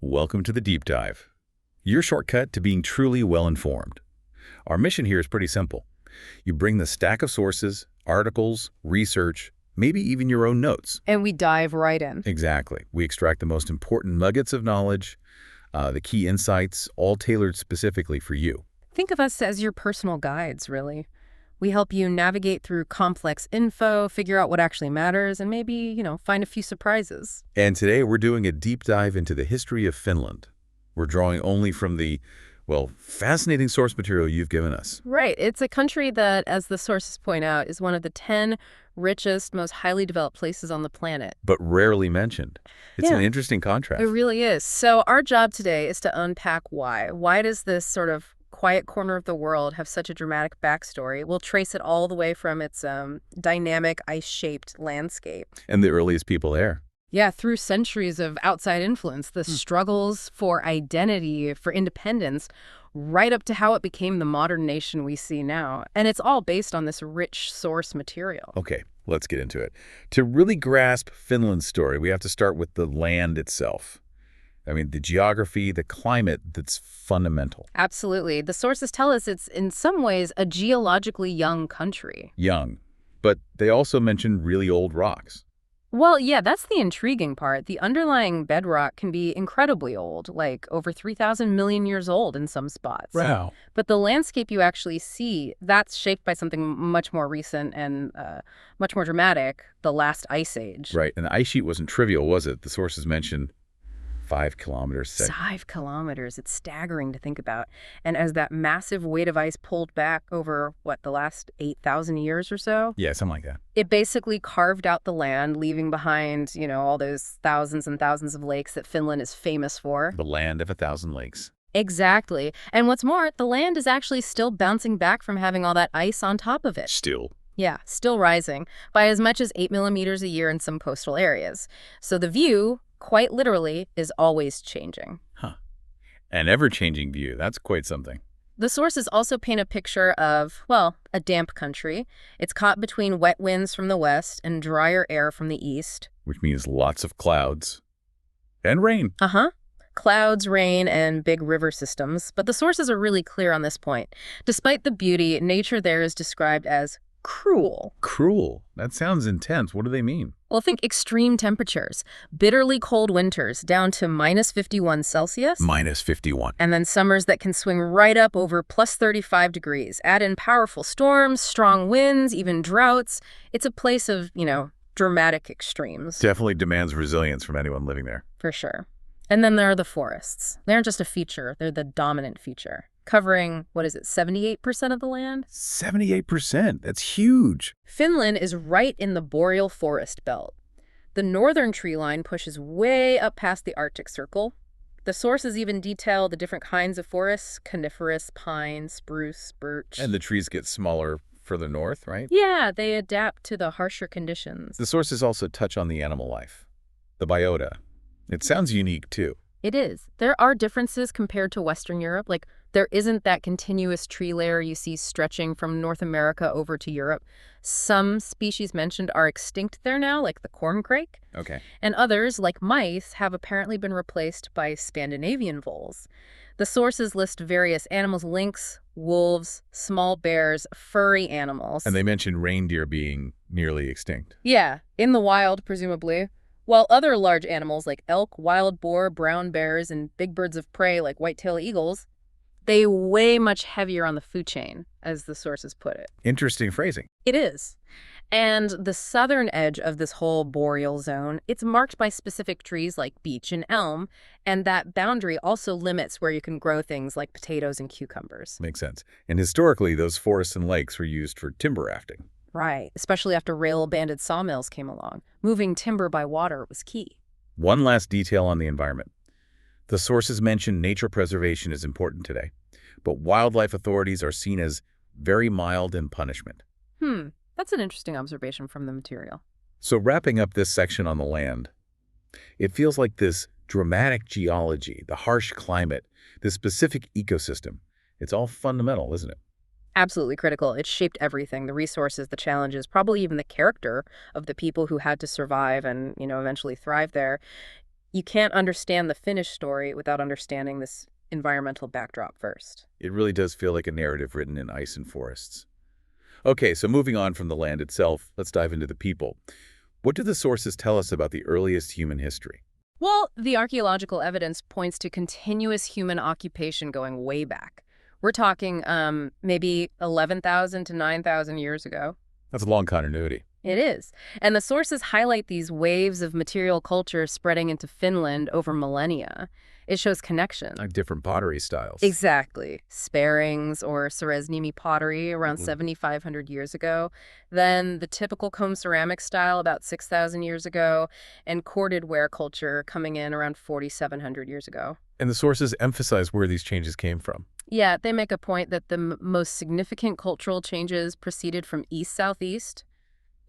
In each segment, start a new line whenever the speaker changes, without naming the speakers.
Welcome to the Deep Dive, your shortcut to being truly well-informed. Our mission here is pretty simple. You bring the stack of sources, articles, research, maybe even your own notes.
And we dive right in.
Exactly. We extract the most important nuggets of knowledge, the key insights, all tailored specifically for you.
Think of us as your personal guides, really. We help you navigate through complex info, figure out what actually matters, and maybe, find a few surprises.
And today we're doing a deep dive into the history of Finland. We're drawing only from the, fascinating source material you've given us.
Right. It's a country that, as the sources point out, is one of the 10 richest, most highly developed places on the planet.
But rarely mentioned. It's an interesting contrast.
It really is. So our job today is to unpack why. Why does this sort of quiet corner of the world have such a dramatic backstory? We'll trace it all the way from its dynamic, ice-shaped landscape.
And the earliest people there.
Yeah, through centuries of outside influence, the struggles for identity, for independence, right up to how it became the modern nation we see now. And it's all based on this rich source material.
Okay, let's get into it. To really grasp Finland's story, we have to start with the land itself. I mean, the geography, the climate that's fundamental.
Absolutely. The sources tell us it's, in some ways, a geologically young country.
Young. But they also mention really old rocks.
Well, yeah, that's the intriguing part. The underlying bedrock can be incredibly old, like over 3,000 million years old in some spots.
Wow.
But the landscape you actually see, that's shaped by something much more recent and much more dramatic, the last ice age.
Right, and the ice sheet wasn't trivial, was it? The sources mentioned 5 kilometers.
5 kilometers. It's staggering to think about. And as that massive weight of ice pulled back over, the last 8,000 years or so?
Yeah, something like that.
It basically carved out the land, leaving behind, all those thousands and thousands of lakes that Finland is famous for.
The land of 1,000 lakes.
Exactly. And what's more, the land is actually still bouncing back from having all that ice on top of it.
Still.
Yeah, still rising by as much as 8 millimeters a year in some coastal areas. So the view, quite literally, is always changing.
Huh. An ever-changing view. That's quite something.
The sources also paint a picture of, a damp country. It's caught between wet winds from the west and drier air from the east.
Which means lots of clouds. And rain.
Uh-huh. Clouds, rain, and big river systems. But the sources are really clear on this point. Despite the beauty, nature there is described as cruel.
Cruel? That sounds intense. What do they mean?
Well, think extreme temperatures, bitterly cold winters down to minus 51 Celsius.
Minus 51.
And then summers that can swing right up over plus 35 degrees. Add in powerful storms, strong winds, even droughts. It's a place of, dramatic extremes.
Definitely demands resilience from anyone living there.
For sure. And then there are the forests. They aren't just a feature, they're the dominant feature. Covering, 78% of the land?
78%. That's huge.
Finland is right in the boreal forest belt. The northern tree line pushes way up past the Arctic Circle. The sources even detail the different kinds of forests: coniferous, pine, spruce, birch.
And the trees get smaller further north, right?
Yeah, they adapt to the harsher conditions.
The sources also touch on the animal life. The biota. It sounds unique, too.
It is. There are differences compared to Western Europe. There isn't that continuous tree layer you see stretching from North America over to Europe. Some species mentioned are extinct there now, like the corncrake.
Okay.
And others, like mice, have apparently been replaced by Scandinavian voles. The sources list various animals: lynx, wolves, small bears, furry animals.
And they mentioned reindeer being nearly extinct.
Yeah, in the wild, presumably. While other large animals like elk, wild boar, brown bears, and big birds of prey like white-tailed eagles, they weigh much heavier on the food chain, as the sources put it.
Interesting phrasing.
It is. And the southern edge of this whole boreal zone, it's marked by specific trees like beech and elm, and that boundary also limits where you can grow things like potatoes and cucumbers.
Makes sense. And historically, those forests and lakes were used for timber rafting.
Right, especially after rail-banded sawmills came along. Moving timber by water was key.
One last detail on the environment. The sources mention nature preservation is important today, but wildlife authorities are seen as very mild in punishment.
That's an interesting observation from the material.
So wrapping up this section on the land, it feels like this dramatic geology, the harsh climate, the specific ecosystem, it's all fundamental, isn't it?
Absolutely critical. It shaped everything: the resources, the challenges, probably even the character of the people who had to survive and, eventually thrive there. You can't understand the Finnish story without understanding this environmental backdrop first.
It really does feel like a narrative written in ice and forests. Okay, so moving on from the land itself, let's dive into the people. What do the sources tell us about the earliest human history?
Well, the archaeological evidence points to continuous human occupation going way back. We're talking maybe 11,000 to 9,000 years ago.
That's a long continuity.
It is. And the sources highlight these waves of material culture spreading into Finland over millennia. It shows connection.
Like different pottery styles.
Exactly. Sparings or Seresnimi pottery around 7,500 years ago. Then the typical comb ceramic style about 6,000 years ago. And corded ware culture coming in around 4,700 years ago.
And the sources emphasize where these changes came from.
Yeah, they make a point that the most significant cultural changes proceeded from east-southeast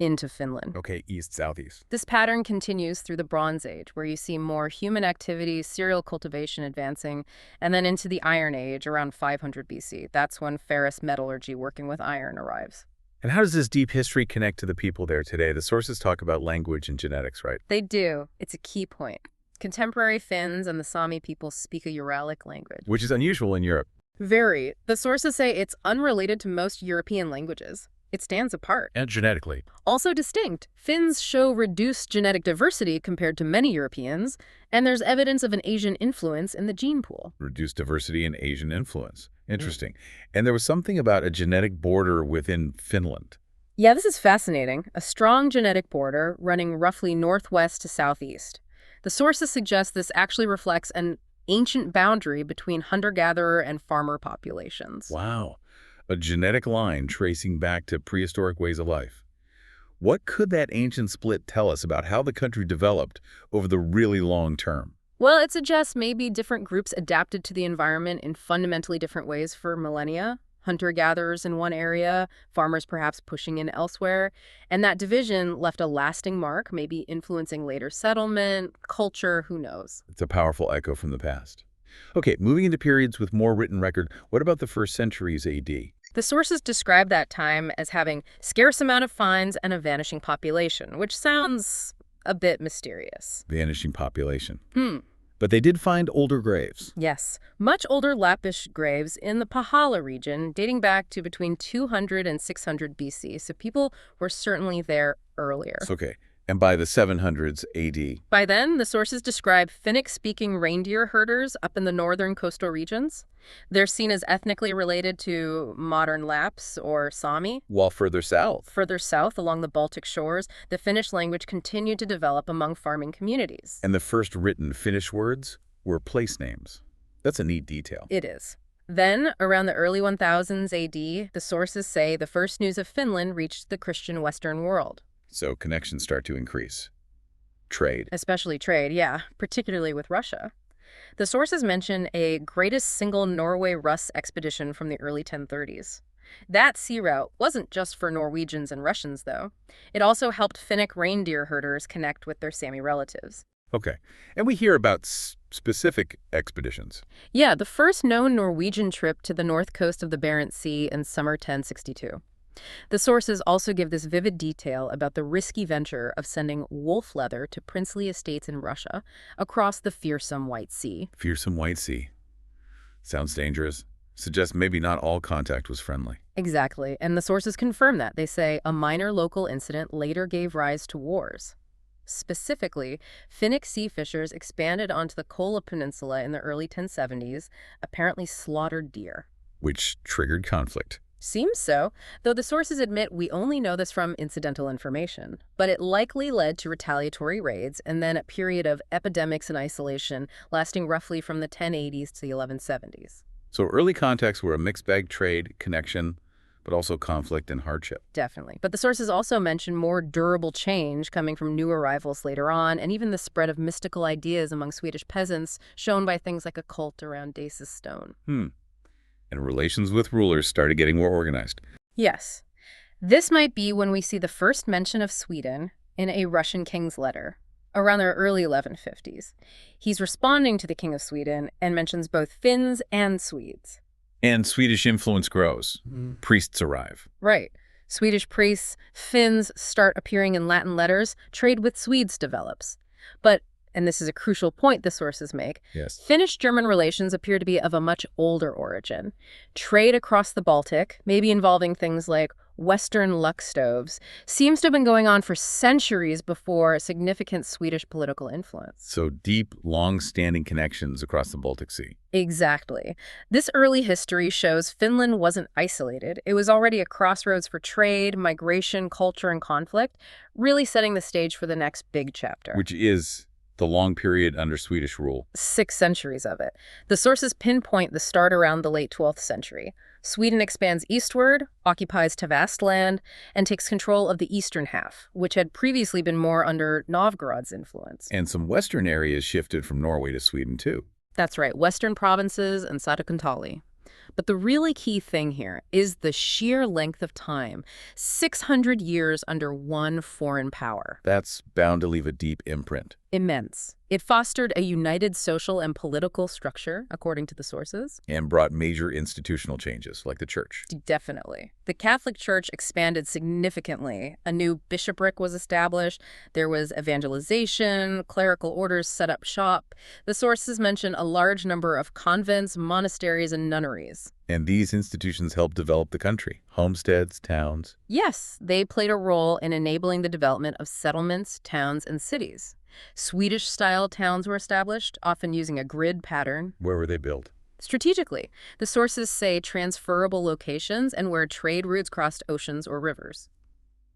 into Finland.
Okay, east-southeast.
This pattern continues through the Bronze Age, where you see more human activity, cereal cultivation advancing, and then into the Iron Age around 500 BC. That's when ferrous metallurgy working with iron arrives.
And how does this deep history connect to the people there today? The sources talk about language and genetics, right?
They do. It's a key point. Contemporary Finns and the Sami people speak a Uralic language.
Which is unusual in Europe.
Very. The sources say it's unrelated to most European languages. It stands apart.
And genetically.
Also distinct. Finns show reduced genetic diversity compared to many Europeans, and there's evidence of an Asian influence in the gene pool.
Reduced diversity and Asian influence. Interesting. And there was something about a genetic border within Finland.
Yeah, this is fascinating. A strong genetic border running roughly northwest to southeast. The sources suggest this actually reflects an ancient boundary between hunter-gatherer and farmer populations.
Wow. A genetic line tracing back to prehistoric ways of life. What could that ancient split tell us about how the country developed over the really long term?
Well, it suggests maybe different groups adapted to the environment in fundamentally different ways for millennia. Hunter-gatherers in one area, farmers perhaps pushing in elsewhere. And that division left a lasting mark, maybe influencing later settlement, culture, who knows.
It's a powerful echo from the past. Okay, moving into periods with more written record, what about the first centuries AD?
The sources describe that time as having scarce amount of finds and a vanishing population, which sounds a bit mysterious.
Vanishing population. But they did find older graves.
Yes, much older Lappish graves in the Pahala region dating back to between 200 and 600 BC, so people were certainly there earlier.
Okay, and by the 700s AD.
By then, the sources describe Finnic-speaking reindeer herders up in the northern coastal regions. They're seen as ethnically related to modern Lapps or Sami.
While further south.
Further south, along the Baltic shores, the Finnish language continued to develop among farming communities.
And the first written Finnish words were place names. That's a neat detail.
It is. Then, around the early 1000s AD, the sources say the first news of Finland reached the Christian Western world.
So connections start to increase. Trade.
Especially trade, yeah, particularly with Russia. The sources mention a greatest single Norway-Russ expedition from the early 1030s. That sea route wasn't just for Norwegians and Russians, though. It also helped Finnic reindeer herders connect with their Sami relatives.
Okay. And we hear about specific expeditions.
Yeah, the first known Norwegian trip to the north coast of the Barents Sea in summer 1062. The sources also give this vivid detail about the risky venture of sending wolf leather to princely estates in Russia across the fearsome White Sea.
Fearsome White Sea. Sounds dangerous. Suggests maybe not all contact was friendly.
Exactly, and the sources confirm that. They say a minor local incident later gave rise to wars. Specifically, Finnic sea fishers expanded onto the Kola Peninsula in the early 1070s, apparently slaughtered deer.
Which triggered conflict.
Seems so, though the sources admit we only know this from incidental information. But it likely led to retaliatory raids and then a period of epidemics and isolation lasting roughly from the 1080s to the 1170s.
So early contacts were a mixed bag trade, connection, but also conflict and hardship.
Definitely. But the sources also mention more durable change coming from new arrivals later on, and even the spread of mystical ideas among Swedish peasants, shown by things like a cult around Dace's stone.
And relations with rulers started getting more organized.
Yes. This might be when we see the first mention of Sweden in a Russian king's letter, around the early 1150s. He's responding to the King of Sweden and mentions both Finns and Swedes.
And Swedish influence grows. Priests arrive.
Right. Swedish priests, Finns start appearing in Latin letters, trade with Swedes develops. But and this is a crucial point the sources make,
Yes.
Finnish-German relations appear to be of a much older origin. Trade across the Baltic, maybe involving things like Western luck stoves, seems to have been going on for centuries before significant Swedish political influence.
So deep, long-standing connections across the Baltic Sea.
Exactly. This early history shows Finland wasn't isolated. It was already a crossroads for trade, migration, culture, and conflict, really setting the stage for the next big chapter.
Which is the long period under Swedish rule.
6 centuries of it. The sources pinpoint the start around the late 12th century. Sweden expands eastward, occupies vast land, and takes control of the eastern half, which had previously been more under Novgorod's influence.
And some western areas shifted from Norway to Sweden, too.
That's right, western provinces and Satakuntali. But the really key thing here is the sheer length of time, 600 years under one foreign power.
That's bound to leave a deep imprint.
Immense. It fostered a united social and political structure, according to the sources.
And brought major institutional changes, like the church.
Definitely. The Catholic Church expanded significantly. A new bishopric was established. There was evangelization. Clerical orders set up shop. The sources mention a large number of convents, monasteries, and nunneries.
And these institutions helped develop the country. Homesteads, towns.
Yes, they played a role in enabling the development of settlements, towns, and cities. Swedish-style towns were established, often using a grid pattern.
Where were they built?
Strategically, the sources say transferable locations and where trade routes crossed oceans or rivers.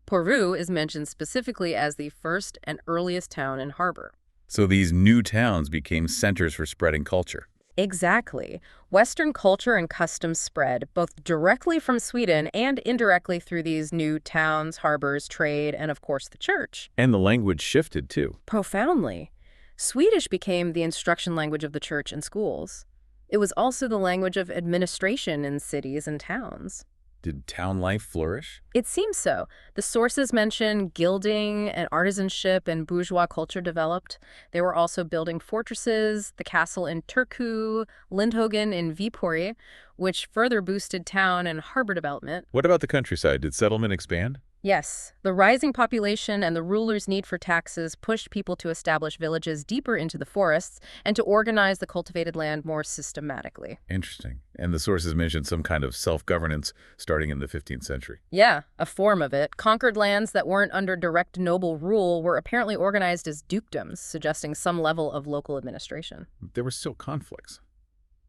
Porvoo is mentioned specifically as the first and earliest town and harbor.
So these new towns became centers for spreading culture.
Exactly. Western culture and customs spread, both directly from Sweden and indirectly through these new towns, harbors, trade, and of course the church.
And the language shifted, too.
Profoundly. Swedish became the instruction language of the church and schools. It was also the language of administration in cities and towns.
Did town life flourish?
It seems so. The sources mention gilding and artisanship and bourgeois culture developed. They were also building fortresses, the castle in Turku, Lindhogen in Viipuri, which further boosted town and harbor development.
What about the countryside? Did settlement expand?
Yes, the rising population and the rulers' need for taxes pushed people to establish villages deeper into the forests and to organize the cultivated land more systematically.
Interesting. And the sources mentioned some kind of self-governance starting in the 15th century.
Yeah, a form of it. Conquered lands that weren't under direct noble rule were apparently organized as dukedoms, suggesting some level of local administration.
There were still conflicts.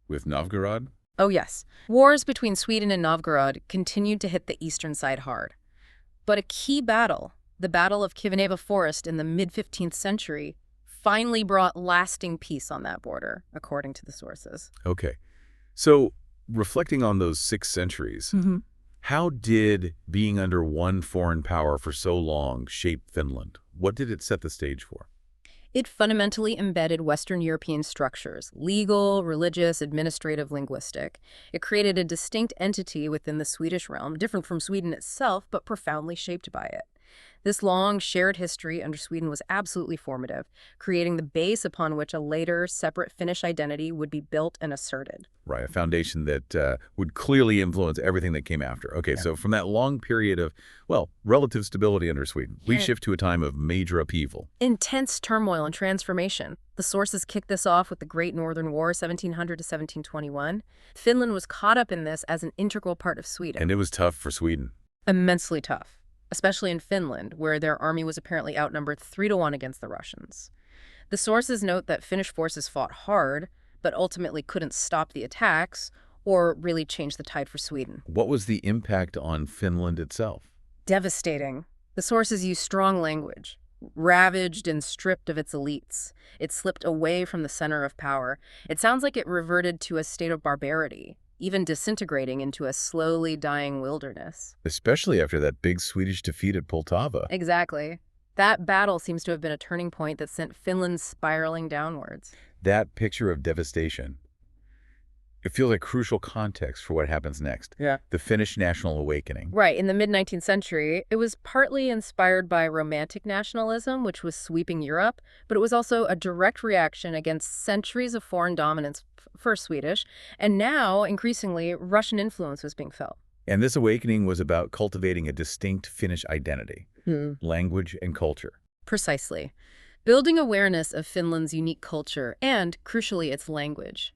With Novgorod?
Oh yes, wars between Sweden and Novgorod continued to hit the eastern side hard. But a key battle, the Battle of Kiveneva Forest in the mid-15th century, finally brought lasting peace on that border, according to the sources.
Okay. So, reflecting on those 6 centuries, how did being under one foreign power for so long shape Finland? What did it set the stage for?
It fundamentally embedded Western European structures, legal, religious, administrative, linguistic. It created a distinct entity within the Swedish realm, different from Sweden itself, but profoundly shaped by it. This long, shared history under Sweden was absolutely formative, creating the base upon which a later, separate Finnish identity would be built and asserted.
Right, a foundation that would clearly influence everything that came after. Okay, so from that long period of, well, relative stability under Sweden, we shift to a time of major upheaval.
Intense turmoil and transformation. The sources kick this off with the Great Northern War, 1700 to 1721. Finland was caught up in this as an integral part of Sweden.
And it was tough for Sweden.
Immensely tough, especially in Finland, where their army was apparently outnumbered 3-1 against the Russians. The sources note that Finnish forces fought hard, but ultimately couldn't stop the attacks or really change the tide for Sweden.
What was the impact on Finland itself?
Devastating. The sources use strong language. Ravaged and stripped of its elites. It slipped away from the center of power. It sounds like it reverted to a state of barbarity, even disintegrating into a slowly dying wilderness.
Especially after that big Swedish defeat at Poltava.
Exactly. That battle seems to have been a turning point that sent Finland spiraling downwards.
That picture of devastation, it feels like crucial context for what happens next.
Yeah.
The Finnish National Awakening.
Right. In the mid-19th century, it was partly inspired by Romantic nationalism, which was sweeping Europe, but it was also a direct reaction against centuries of foreign dominance for Swedish, and now, increasingly, Russian influence was being felt.
And this awakening was about cultivating a distinct Finnish identity, language and culture.
Precisely. building awareness of Finland's unique culture and, crucially, its language.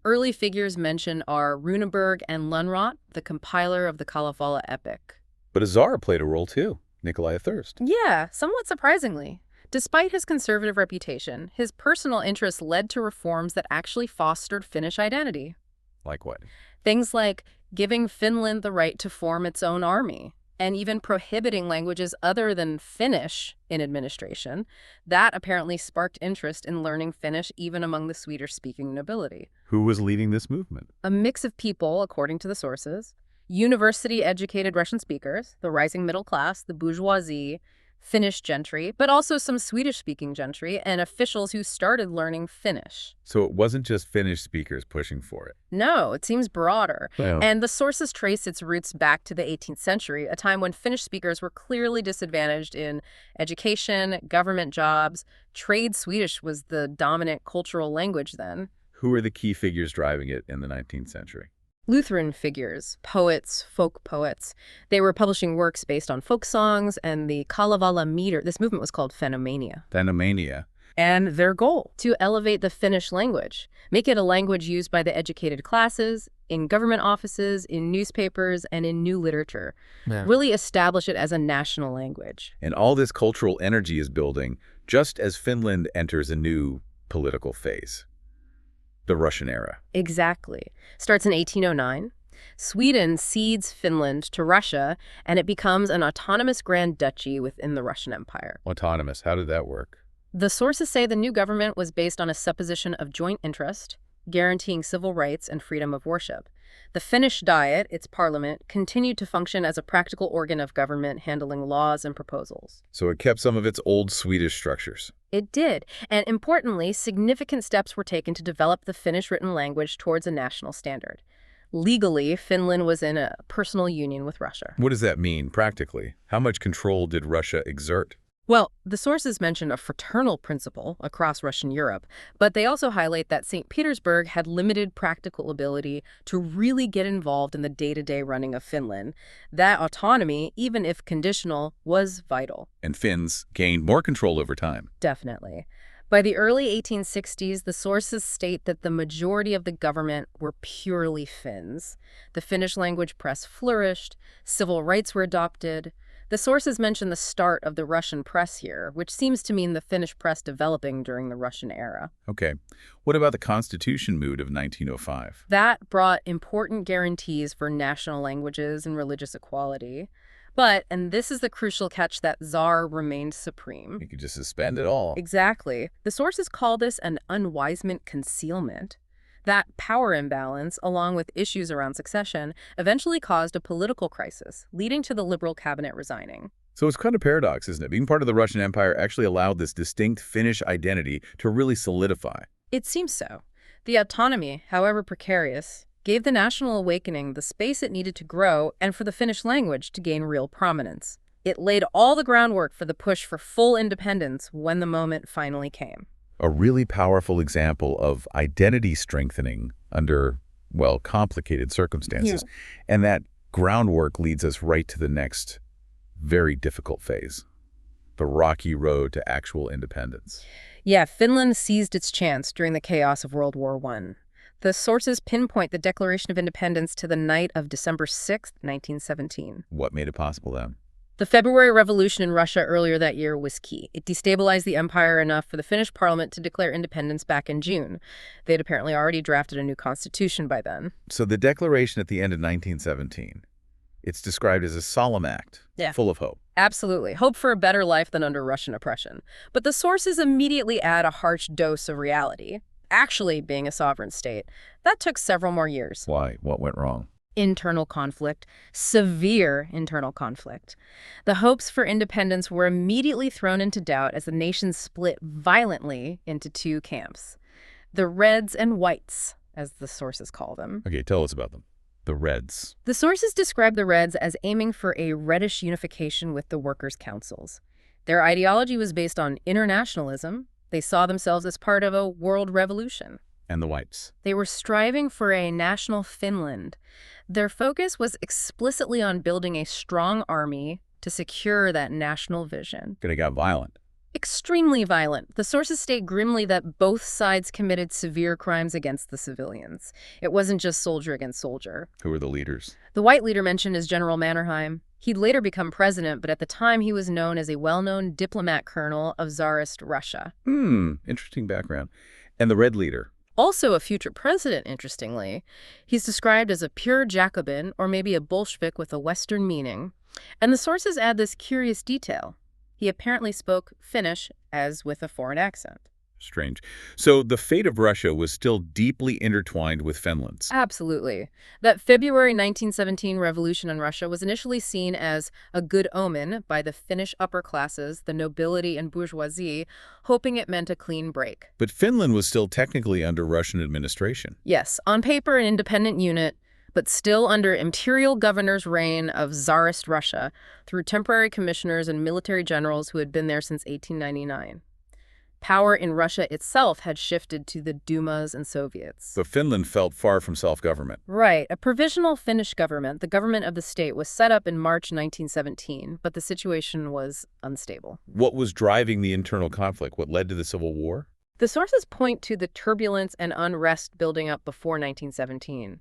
Early figures mentioned are Runeberg and Lönnrot, the compiler of the Kalevala epic.
But a czar played a role too, Nikolai I.
Yeah, somewhat surprisingly. Despite his conservative reputation, his personal interests led to reforms that actually fostered Finnish identity.
Like what?
Things like giving Finland the right to form its own army, and even prohibiting languages other than Finnish in administration. That apparently sparked interest in learning Finnish even among the Swedish-speaking nobility.
Who was leading this movement?
A mix of people, according to the sources. University-educated Russian speakers, the rising middle class, the bourgeoisie, Finnish gentry, but also some Swedish-speaking gentry and officials who started learning Finnish.
So it wasn't just Finnish speakers pushing for it.
No, it seems broader.
Well,
And the sources trace its roots back to the 18th century, a time when Finnish speakers were clearly disadvantaged in education, government jobs. Trade Swedish was the dominant cultural language then.
who were the key figures driving it in the 19th century?
Lutheran figures, poets, folk poets. They were publishing works based on folk songs and the Kalevala meter. This movement was called Phenomania.
Phenomania.
And their goal? To elevate the Finnish language, make it a language used by the educated classes, in government offices, in newspapers, and in new literature.
Yeah.
Really establish it as a national language.
And all this cultural energy is building just as Finland enters a new political phase. The Russian era.
Exactly. Starts in 1809. Sweden cedes Finland to Russia, and it becomes an autonomous Grand Duchy within the Russian Empire.
Autonomous. How did that work?
The sources say the new government was based on a supposition of joint interest, guaranteeing civil rights and freedom of worship. The Finnish Diet, its parliament, continued to function as a practical organ of government handling laws and proposals.
So it kept some of its old Swedish structures.
It did, and importantly, significant steps were taken to develop the Finnish written language towards a national standard. Legally, Finland was in a personal union with Russia.
What does that mean practically? How much control did Russia exert?
Well, the sources mention a fraternal principle across Russian Europe, but they also highlight that St. Petersburg had limited practical ability to really get involved in the day-to-day running of Finland. That autonomy, even if conditional, was vital.
And Finns gained more control over time.
Definitely. By the early 1860s, the sources state that the majority of the government were purely Finns. The Finnish language press flourished, civil rights were adopted. The sources mention the start of the Russian press here, which seems to mean the Finnish press developing during the Russian era.
Okay. What about the Constitution mood of 1905?
That brought important guarantees for national languages and religious equality. But, and this is the crucial catch, that Tsar remained supreme.
You could just suspend it all.
Exactly. The sources call this an unwisement concealment. That power imbalance, along with issues around succession, eventually caused a political crisis, leading to the Liberal cabinet resigning.
So it's kind of a paradox, isn't it? Being part of the Russian Empire actually allowed this distinct Finnish identity to really solidify.
It seems so. The autonomy, however precarious, gave the National Awakening the space it needed to grow and for the Finnish language to gain real prominence. It laid all the groundwork for the push for full independence when the moment finally came.
A really powerful example of identity strengthening under, well, complicated circumstances. Yeah. And that groundwork leads us right to the next very difficult phase, the rocky road to actual independence.
Yeah, Finland seized its chance during the chaos of World War I. The sources pinpoint the Declaration of Independence to the night of December 6, 1917.
What made it possible then?
The February Revolution in Russia earlier that year was key. It destabilized the empire enough for the Finnish parliament to declare independence back in June. They'd apparently already drafted a new constitution by then.
So the declaration at the end of 1917, it's described as a solemn act, full of hope.
Absolutely. Hope for a better life than under Russian oppression. But the sources immediately add a harsh dose of reality, actually being a sovereign state. That took several more years.
Why? What went wrong?
Internal conflict, severe internal conflict. The hopes for independence were immediately thrown into doubt as the nation split violently into two camps. The Reds and Whites, as the sources call them.
Okay, tell us about them. The Reds.
The sources describe the Reds as aiming for a reddish unification with the workers' councils. Their ideology was based on internationalism. They saw themselves as part of a world revolution.
And the Whites.
They were striving for a national Finland. Their focus was explicitly on building a strong army to secure that national vision.
It got violent.
Extremely violent. The sources state grimly that both sides committed severe crimes against the civilians. It wasn't just soldier against soldier.
Who were the leaders?
The white leader mentioned is General Mannerheim. He'd later become president, but at the time he was known as a well-known diplomat colonel of Tsarist Russia.
Interesting background. And the red leader?
Also a future president, interestingly. He's described as a pure Jacobin, or maybe a Bolshevik with a Western meaning. And the sources add this curious detail. He apparently spoke Finnish as with a foreign accent.
Strange. So the fate of Russia was still deeply intertwined with Finland's.
Absolutely. That February 1917 revolution in Russia was initially seen as a good omen by the Finnish upper classes, the nobility and bourgeoisie, hoping it meant a clean break.
But Finland was still technically under Russian administration.
Yes, on paper an independent unit, but still under imperial governor's reign of Tsarist Russia through temporary commissioners and military generals who had been there since 1899. Power in Russia itself had shifted to the Dumas and Soviets.
But Finland felt far from self-government.
Right. A provisional Finnish government, the government of the state, was set up in March 1917, but the situation was unstable.
What was driving the internal conflict? What led to the Civil War?
The sources point to the turbulence and unrest building up before 1917.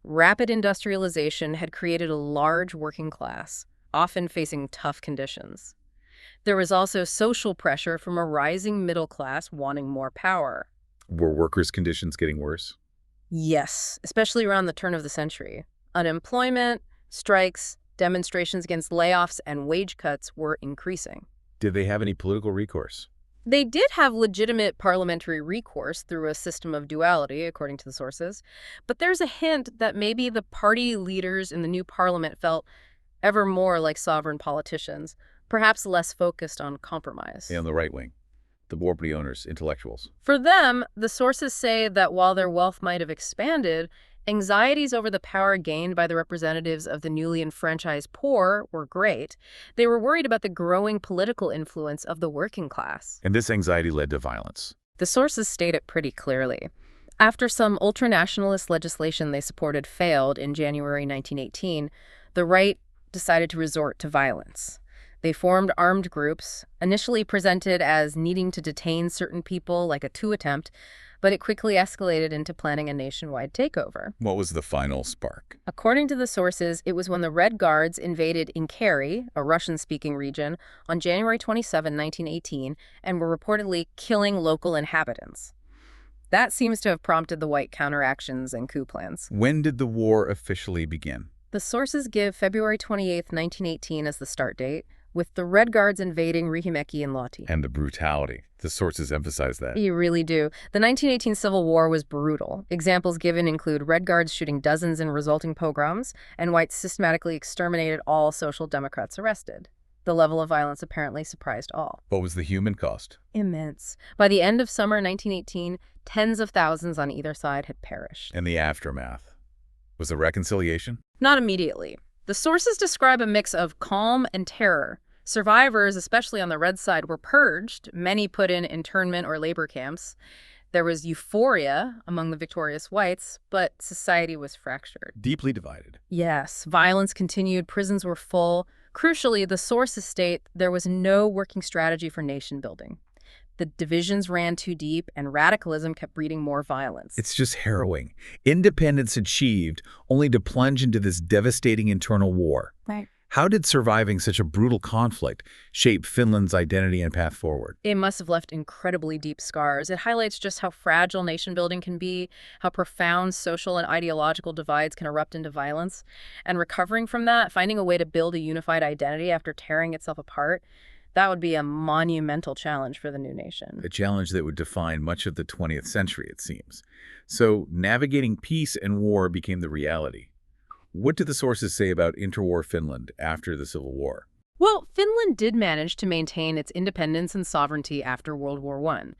Rapid industrialization had created a large working class, often facing tough conditions. There was also social pressure from a rising middle class wanting more power.
Were workers' conditions getting worse?
Yes, especially around the turn of the century. Unemployment, strikes, demonstrations against layoffs, and wage cuts were increasing.
Did they have any political recourse?
They did have legitimate parliamentary recourse through a system of duality, according to the sources, but there's a hint that maybe the party leaders in the new parliament felt ever more like sovereign politicians, perhaps less focused on compromise.
And the right wing, the property owners, intellectuals.
For them, the sources say that while their wealth might have expanded, anxieties over the power gained by the representatives of the newly enfranchised poor were great. They were worried about the growing political influence of the working class.
And this anxiety led to violence.
The sources state it pretty clearly. After some ultranationalist legislation they supported failed in January 1918, the right decided to resort to violence. They formed armed groups, initially presented as needing to detain certain people like a coup attempt, but it quickly escalated into planning a nationwide takeover.
What was the final spark?
According to the sources, it was when the Red Guards invaded Inkeri, a Russian-speaking region, on January 27, 1918, and were reportedly killing local inhabitants. That seems to have prompted the white counteractions and coup plans.
When did the war officially begin?
The sources give February 28, 1918 as the start date, with the Red Guards invading Riihimäki and Lahti.
And the brutality. The sources emphasize that.
You really do. The 1918 Civil War was brutal. Examples given include Red Guards shooting dozens in resulting pogroms, and whites systematically exterminated all social democrats arrested. The level of violence apparently surprised all.
What was the human cost?
Immense. By the end of summer 1918, tens of thousands on either side had perished.
And the aftermath. Was there reconciliation?
Not immediately. The sources describe a mix of calm and terror. Survivors, especially on the red side, were purged, many put in internment or labor camps. There was euphoria among the victorious whites, but society was fractured.
Deeply divided.
Yes, violence continued, prisons were full. Crucially, the sources state there was no working strategy for nation building. The divisions ran too deep, and radicalism kept breeding more violence.
It's just harrowing. Independence achieved, only to plunge into this devastating internal war.
Right.
How did surviving such a brutal conflict shape Finland's identity and path forward?
It must have left incredibly deep scars. It highlights just how fragile nation building can be, how profound social and ideological divides can erupt into violence. And recovering from that, finding a way to build a unified identity after tearing itself apart, that would be a monumental challenge for the new nation.
A challenge that would define much of the 20th century, it seems. So navigating peace and war became the reality. What do the sources say about interwar Finland after the Civil War?
Well, Finland did manage to maintain its independence and sovereignty after World War I.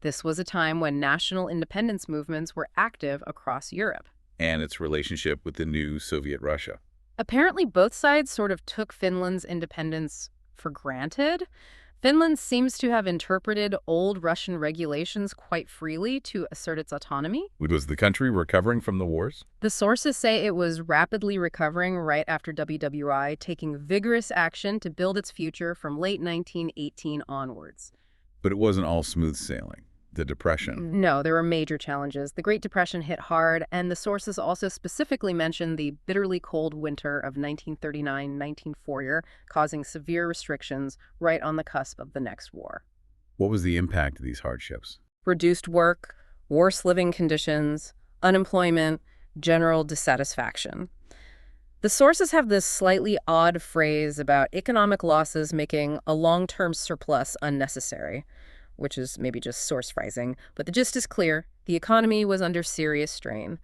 This was a time when national independence movements were active across Europe.
And its relationship with the new Soviet Russia.
Apparently, both sides sort of took Finland's independence for granted. Finland seems to have interpreted old Russian regulations quite freely to assert its autonomy.
Was the country recovering from the wars?
The sources say it was rapidly recovering right after WWI, taking vigorous action to build its future from late 1918 onwards.
But it wasn't all smooth sailing. The Depression.
No, there were major challenges. The Great Depression hit hard, and the sources also specifically mention the bitterly cold winter of 1939-1940, causing severe restrictions right on the cusp of the next war.
What was the impact of these hardships?
Reduced work, worse living conditions, unemployment, general dissatisfaction. The sources have this slightly odd phrase about economic losses making a long-term surplus unnecessary, which is maybe just source phrasing, but the gist is clear. The economy was under serious strain.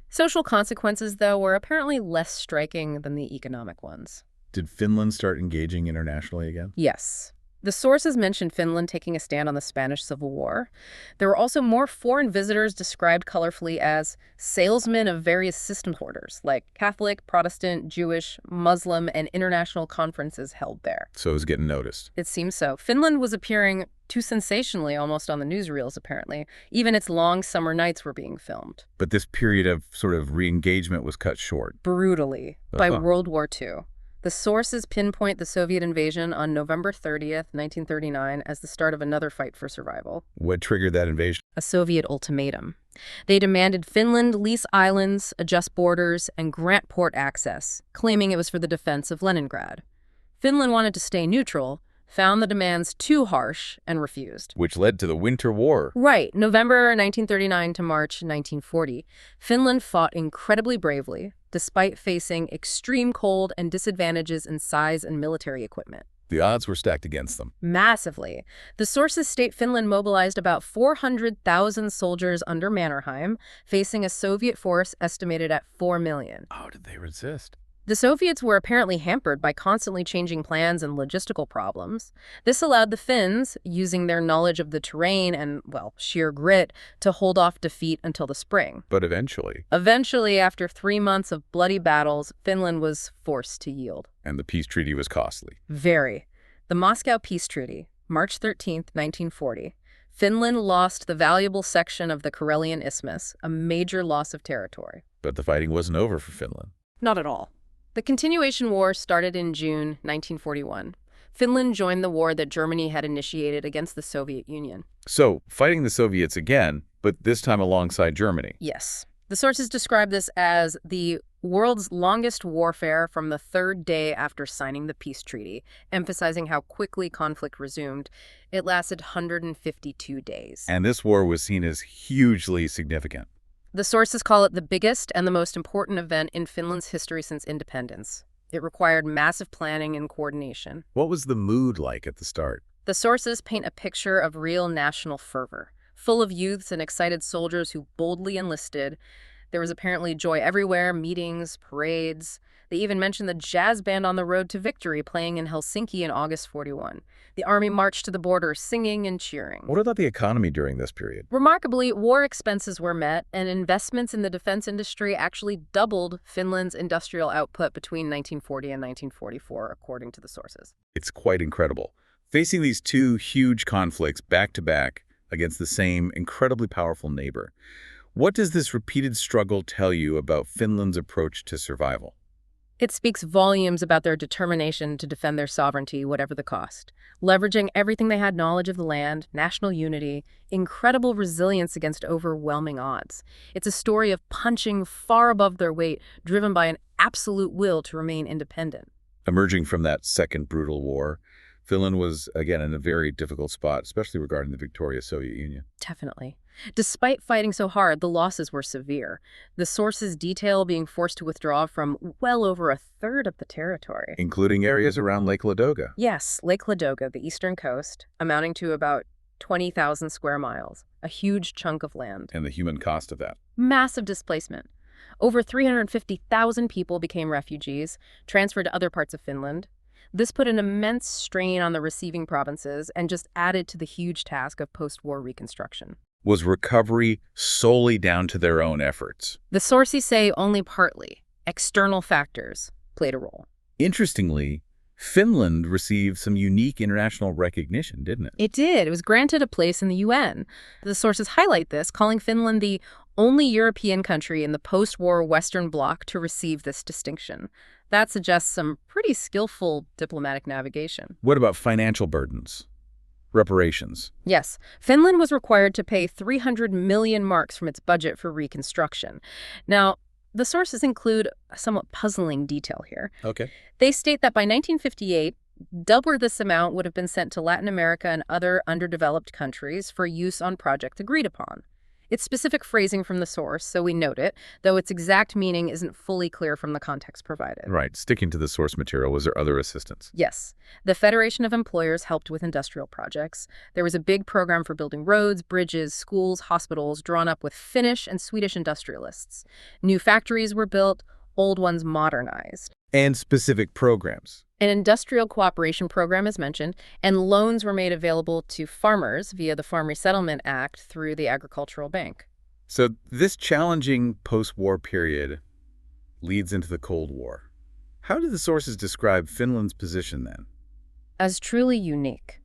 Social consequences, though, were apparently less striking than the economic ones.
Did Finland start engaging internationally again?
Yes. The sources mentioned Finland taking a stand on the Spanish Civil War. There were also more foreign visitors described colorfully as salesmen of various system orders, like Catholic, Protestant, Jewish, Muslim, and international conferences held there.
So it was getting noticed.
It seems so. Finland was appearing too sensationally almost on the newsreels, apparently. Even its long summer nights were being filmed.
But this period of sort of re-engagement was cut short.
Brutally. By World War II. The sources pinpoint the Soviet invasion on November 30th, 1939, as the start of another fight for survival.
What triggered that invasion?
A Soviet ultimatum. They demanded Finland lease islands, adjust borders, and grant port access, claiming it was for the defense of Leningrad. Finland wanted to stay neutral, found the demands too harsh, and refused.
Which led to the Winter War.
Right. November 1939 to March 1940. Finland fought incredibly bravely, despite facing extreme cold and disadvantages in size and military equipment.
The odds were stacked against them.
Massively. The sources state Finland mobilized about 400,000 soldiers under Mannerheim, facing a Soviet force estimated at 4 million.
How did they resist?
The Soviets were apparently hampered by constantly changing plans and logistical problems. This allowed the Finns, using their knowledge of the terrain and, well, sheer grit, to hold off defeat until the spring.
But eventually,
after 3 months of bloody battles, Finland was forced to yield.
And the peace treaty was costly.
Very. The Moscow Peace Treaty, March 13, 1940. Finland lost the valuable section of the Karelian Isthmus, a major loss of territory.
But the fighting wasn't over for Finland.
Not at all. The Continuation War started in June 1941. Finland joined the war that Germany had initiated against the Soviet Union.
So, fighting the Soviets again, but this time alongside Germany.
Yes. The sources describe this as the world's longest warfare from the third day after signing the peace treaty, emphasizing how quickly conflict resumed. It lasted 152 days.
And this war was seen as hugely significant.
The sources call it the biggest and the most important event in Finland's history since independence. It required massive planning and coordination.
What was the mood like at the start?
The sources paint a picture of real national fervor, full of youths and excited soldiers who boldly enlisted. There was apparently joy everywhere, meetings, parades. They even mentioned the jazz band on the road to victory playing in Helsinki in August 41. The army marched to the border singing and cheering.
What about the economy during this period?
Remarkably, war expenses were met, and investments in the defense industry actually doubled Finland's industrial output between 1940 and 1944, according to the sources.
It's quite incredible. Facing these two huge conflicts back to back against the same incredibly powerful neighbor. What does this repeated struggle tell you about Finland's approach to survival?
It speaks volumes about their determination to defend their sovereignty, whatever the cost. Leveraging everything they had knowledge of the land, national unity, incredible resilience against overwhelming odds. It's a story of punching far above their weight, driven by an absolute will to remain independent.
Emerging from that second brutal war, Finland was, again, in a very difficult spot, especially regarding the victorious Soviet Union.
Definitely. Despite fighting so hard, the losses were severe. The sources detail being forced to withdraw from well over a third of the territory.
Including areas around Lake Ladoga.
Yes, Lake Ladoga, the eastern coast, amounting to about 20,000 square miles, a huge chunk of land.
And the human cost of that.
Massive displacement. Over 350,000 people became refugees, transferred to other parts of Finland. This put an immense strain on the receiving provinces and just added to the huge task of post-war reconstruction.
Was recovery solely down to their own efforts?
The sources say only partly. External factors played a role.
Interestingly, Finland received some unique international recognition, didn't it?
It did. It was granted a place in the UN. The sources highlight this, calling Finland the only European country in the post-war Western Bloc to receive this distinction. That suggests some pretty skillful diplomatic navigation.
What about financial burdens? Reparations?
Yes, Finland was required to pay 300 million marks from its budget for reconstruction. Now, the sources include a somewhat puzzling detail here.
Okay.
They state that by 1958, double this amount would have been sent to Latin America and other underdeveloped countries for use on projects agreed upon. It's specific phrasing from the source, so we note it, though its exact meaning isn't fully clear from the context provided.
Right. Sticking to the source material, was there other assistance?
Yes. The Federation of Employers helped with industrial projects. There was a big program for building roads, bridges, schools, hospitals, drawn up with Finnish and Swedish industrialists. New factories were built, old ones modernized.
And specific programs.
An industrial cooperation program is mentioned, and loans were made available to farmers via the Farm Resettlement Act through the Agricultural Bank.
So this challenging post-war period leads into the Cold War. How do the sources describe Finland's position then?
As truly unique.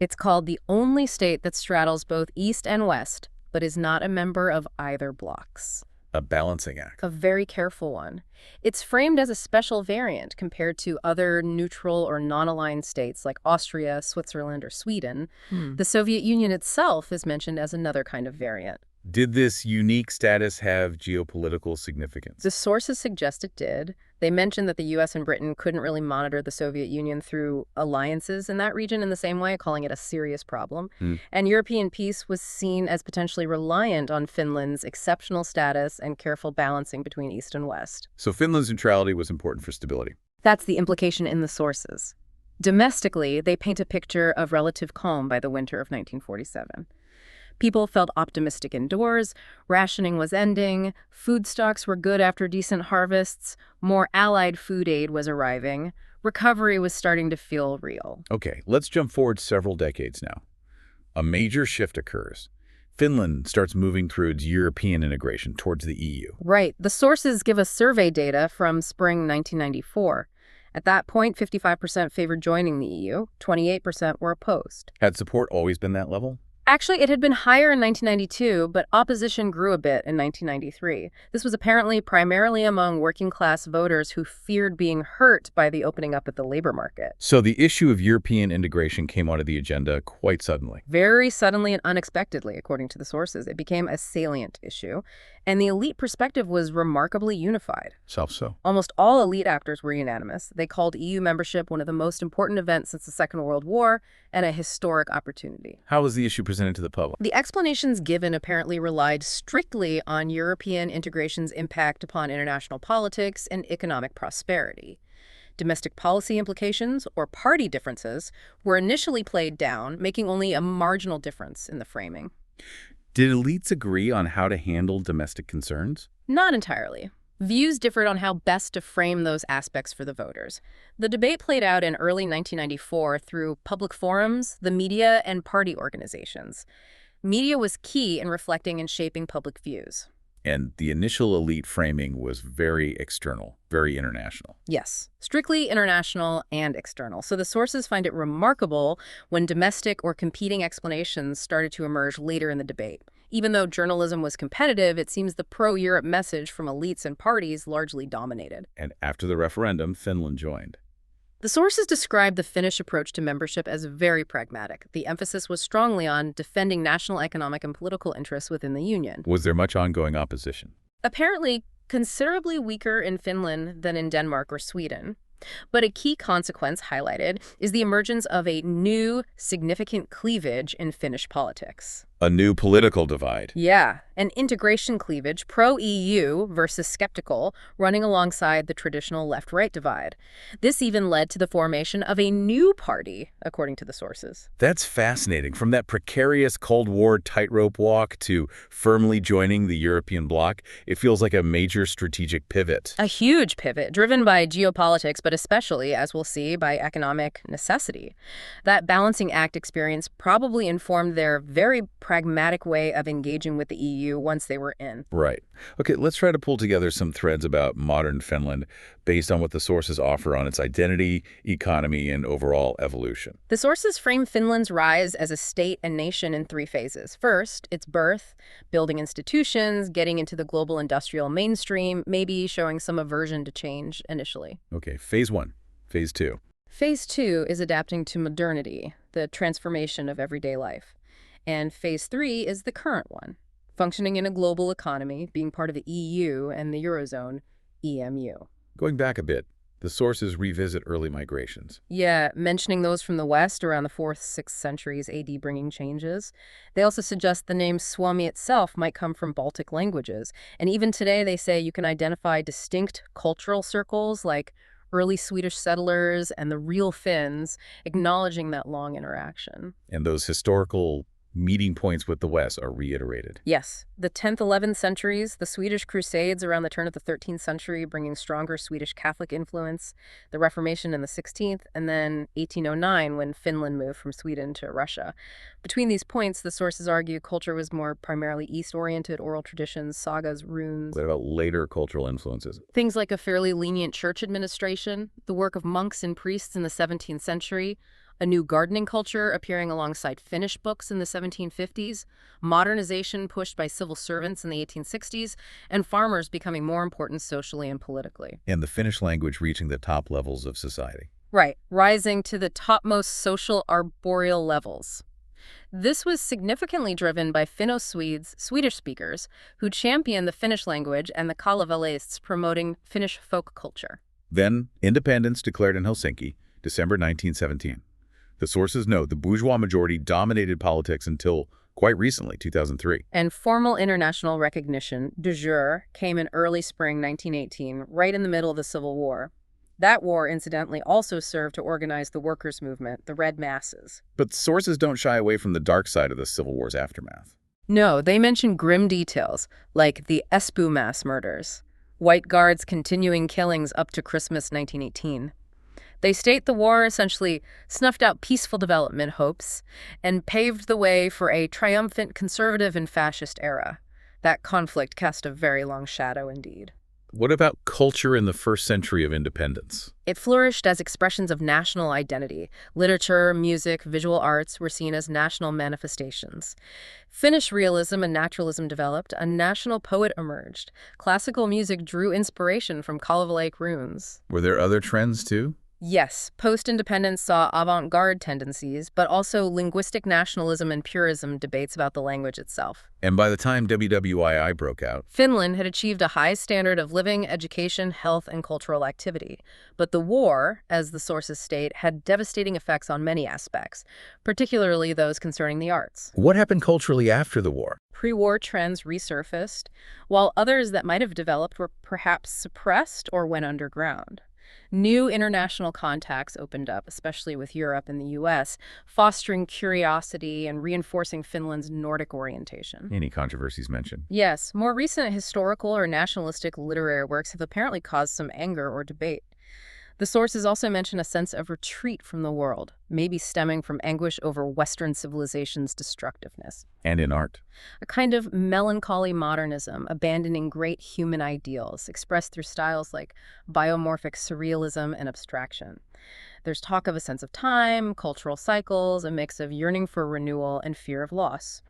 It's called the only state that straddles both East and West, but is not a member of either blocs.
A balancing act.
A very careful one. It's framed as a special variant compared to other neutral or non-aligned states like Austria, Switzerland, or Sweden. The Soviet Union itself is mentioned as another kind of variant.
Did this unique status have geopolitical significance?
The sources suggest it did. They mentioned that the U.S. and Britain couldn't really monitor the Soviet Union through alliances in that region in the same way, calling it a serious problem. And European peace was seen as potentially reliant on Finland's exceptional status and careful balancing between East and West.
So Finland's neutrality was important for stability.
That's the implication in the sources. Domestically, they paint a picture of relative calm by the winter of 1947. People felt optimistic indoors, rationing was ending, food stocks were good after decent harvests, more allied food aid was arriving, recovery was starting to feel real.
Okay, let's jump forward several decades now. A major shift occurs. Finland starts moving through its European integration towards the EU.
Right. The sources give us survey data from spring 1994. At that point, 55% favored joining the EU, 28% were opposed.
Had support always been that level?
Actually, it had been higher in 1992, but opposition grew a bit in 1993. This was apparently primarily among working-class voters who feared being hurt by the opening up of the labor market.
So the issue of European integration came onto the agenda quite suddenly.
Very suddenly and unexpectedly, according to the sources. It became a salient issue, and the elite perspective was remarkably unified.
So.
Almost all elite actors were unanimous. They called EU membership one of the most important events since the Second World War and a historic opportunity.
How was the issue presented to the public?
The explanations given apparently relied strictly on European integration's impact upon international politics and economic prosperity. Domestic policy implications, or party differences, were initially played down, making only a marginal difference in the framing.
Did elites agree on how to handle domestic concerns?
Not entirely. Views differed on how best to frame those aspects for the voters. The debate played out in early 1994 through public forums, the media, and party organizations. Media was key in reflecting and shaping public views.
And the initial elite framing was very external, very international.
Yes, strictly international and external. So the sources find it remarkable when domestic or competing explanations started to emerge later in the debate. Even though journalism was competitive, it seems the pro-Europe message from elites and parties largely dominated.
And after the referendum, Finland joined.
The sources describe the Finnish approach to membership as very pragmatic. The emphasis was strongly on defending national economic and political interests within the Union.
Was there much ongoing opposition?
Apparently, considerably weaker in Finland than in Denmark or Sweden. But a key consequence highlighted is the emergence of a new, significant cleavage in Finnish politics.
A new political divide.
Yeah, an integration cleavage, pro-EU versus skeptical, running alongside the traditional left-right divide. This even led to the formation of a new party, according to the sources.
That's fascinating. From that precarious Cold War tightrope walk to firmly joining the European bloc, it feels like a major strategic pivot.
A huge pivot, driven by geopolitics, but especially, as we'll see, by economic necessity. That balancing act experience probably informed their very pragmatic way of engaging with the EU once they were in.
Right. Okay, let's try to pull together some threads about modern Finland based on what the sources offer on its identity, economy, and overall evolution.
The sources frame Finland's rise as a state and nation in three phases. First, its birth, building institutions, getting into the global industrial mainstream, maybe showing some aversion to change initially.
Okay, phase 1. Phase 2.
Phase 2 is adapting to modernity, the transformation of everyday life. And phase 3 is the current one, functioning in a global economy, being part of the EU and the Eurozone, EMU.
Going back a bit, the sources revisit early migrations.
Yeah, mentioning those from the West around the 4th, 6th centuries AD bringing changes. They also suggest the name Suomi itself might come from Baltic languages. And even today they say you can identify distinct cultural circles like early Swedish settlers and the real Finns, acknowledging that long interaction.
And those historical meeting points with the West are reiterated.
Yes, the 10th, 11th centuries, the Swedish Crusades around the turn of the 13th century bringing stronger Swedish Catholic influence, the Reformation in the 16th, and then 1809 when Finland moved from Sweden to Russia. Between these points, the sources argue culture was more primarily East-oriented, oral traditions, sagas, runes.
What about later cultural influences?
Things like a fairly lenient church administration, the work of monks and priests in the 17th century, a new gardening culture appearing alongside Finnish books in the 1750s, modernization pushed by civil servants in the 1860s, and farmers becoming more important socially and politically.
And the Finnish language reaching the top levels of society.
Right, rising to the topmost social arboreal levels. This was significantly driven by Finno-Swedes, Swedish speakers, who championed the Finnish language and the Kalevalists promoting Finnish folk culture.
Then, independence declared in Helsinki, December 1917. The sources note the bourgeois majority dominated politics until quite recently, 2003.
And formal international recognition, de jure, came in early spring 1918, right in the middle of the Civil War. That war, incidentally, also served to organize the workers' movement, the Red Masses.
But sources don't shy away from the dark side of the Civil War's aftermath.
No, they mention grim details, like the Espoo mass murders, White Guards' continuing killings up to Christmas 1918. They state the war essentially snuffed out peaceful development hopes and paved the way for a triumphant conservative and fascist era. That conflict cast a very long shadow indeed.
What about culture in the first century of independence?
It flourished as expressions of national identity. Literature, music, visual arts were seen as national manifestations. Finnish realism and naturalism developed. A national poet emerged. Classical music drew inspiration from Kalevalaic runes.
Were there other trends too?
Yes, post-independence saw avant-garde tendencies, but also linguistic nationalism and purism debates about the language itself.
And by the time WWII broke out,
Finland had achieved a high standard of living, education, health, and cultural activity. But the war, as the sources state, had devastating effects on many aspects, particularly those concerning the arts.
what happened culturally after the war?
Pre-war trends resurfaced, while others that might have developed were perhaps suppressed or went underground. New international contacts opened up, especially with Europe and the U.S., fostering curiosity and reinforcing Finland's Nordic orientation.
Any controversies mentioned?
Yes, more recent historical or nationalistic literary works have apparently caused some anger or debate. The sources also mention a sense of retreat from the world, maybe stemming from anguish over Western civilization's destructiveness.
And in art?
A kind of melancholy modernism, abandoning great human ideals, expressed through styles like biomorphic surrealism and abstraction. There's talk of a sense of time, cultural cycles, a mix of yearning for renewal and fear of loss.